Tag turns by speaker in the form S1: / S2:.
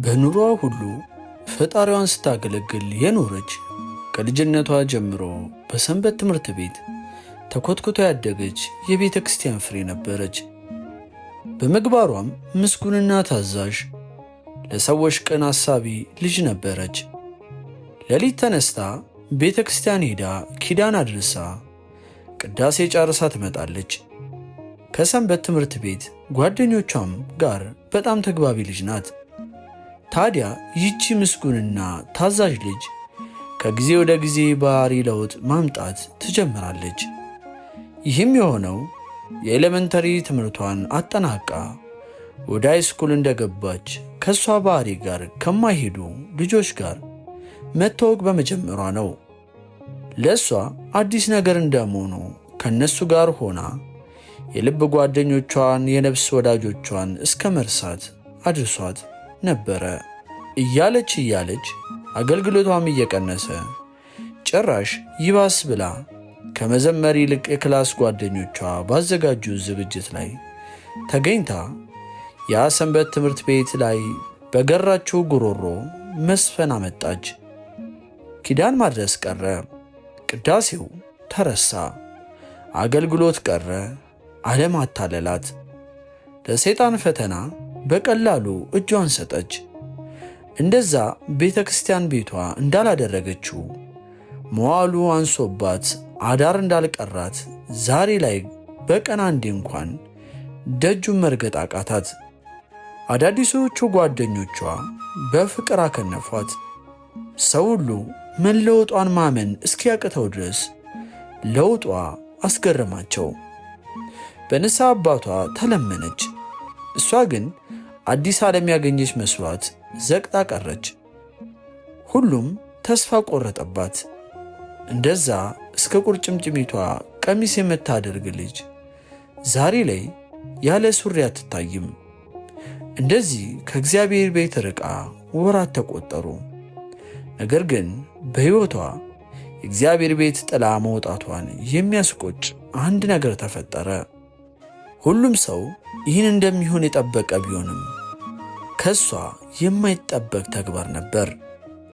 S1: በኑሮዋ ሁሉ ፈጣሪዋን ስታገለግል የኖረች ከልጅነቷ ጀምሮ በሰንበት ትምህርት ቤት ተኮትኩታ ያደገች የቤተ ክርስቲያን ፍሬ ነበረች። በምግባሯም ምስጉንና ታዛዥ፣ ለሰዎች ቅን አሳቢ ልጅ ነበረች። ሌሊት ተነስታ ቤተ ክርስቲያን ሄዳ ኪዳን አድርሳ ቅዳሴ ጨርሳ ትመጣለች። ከሰንበት ትምህርት ቤት ጓደኞቿም ጋር በጣም ተግባቢ ልጅ ናት። ታዲያ ይህቺ ምስጉንና ታዛዥ ልጅ ከጊዜ ወደ ጊዜ ባህሪ ለውጥ ማምጣት ትጀምራለች። ይህም የሆነው የኤሌመንተሪ ትምህርቷን አጠናቃ ወደ ሃይስኩል እንደገባች ከሷ ባህሪ ጋር ከማይሄዱ ልጆች ጋር መተዋወቅ በመጀመሯ ነው። ለሷ አዲስ ነገር እንደመሆኑ ከነሱ ጋር ሆና የልብ ጓደኞቿን የነፍስ ወዳጆቿን እስከ መርሳት አድርሷት ነበረ። እያለች አገልግሎቷም እየቀነሰ ጭራሽ ይባስ ብላ ከመዘመር ይልቅ የክላስ ጓደኞቿ ባዘጋጁት ዝግጅት ላይ ተገኝታ ያ ሰንበት ትምህርት ቤት ላይ በገራችው ጉሮሮ መስፈን አመጣች። ኪዳን ማድረስ ቀረ፣ ቅዳሴው ተረሳ፣ አገልግሎት ቀረ። ዓለም አታለላት። ለሰይጣን ፈተና በቀላሉ እጇን ሰጠች። እንደዛ ቤተ ክርስቲያን ቤቷ እንዳላደረገችው መዋሉ አንሶባት አዳር እንዳልቀራት ዛሬ ላይ በቀን አንዴ እንኳን ደጁን መርገጥ አቃታት። አዳዲሶቹ ጓደኞቿ በፍቅር አከነፏት። ሰው ሁሉ መለወጧን ማመን እስኪያቅተው ድረስ ለውጧ አስገረማቸው። በንስሐ አባቷ ተለመነች። እሷ ግን አዲስ ዓለም ያገኘች መስሏት ዘቅጣ ቀረች። ሁሉም ተስፋ ቆረጠባት። እንደዛ እስከ ቁርጭምጭሚቷ ቀሚስ የምታደርግ ልጅ ዛሬ ላይ ያለ ሱሪ አትታይም። እንደዚህ ከእግዚአብሔር ቤት ርቃ ወራት ተቆጠሩ። ነገር ግን በሕይወቷ የእግዚአብሔር ቤት ጥላ መውጣቷን የሚያስቆጭ አንድ ነገር ተፈጠረ። ሁሉም ሰው ይህን እንደሚሆን የጠበቀ ቢሆንም ከሷ የማይጠበቅ ተግባር ነበር።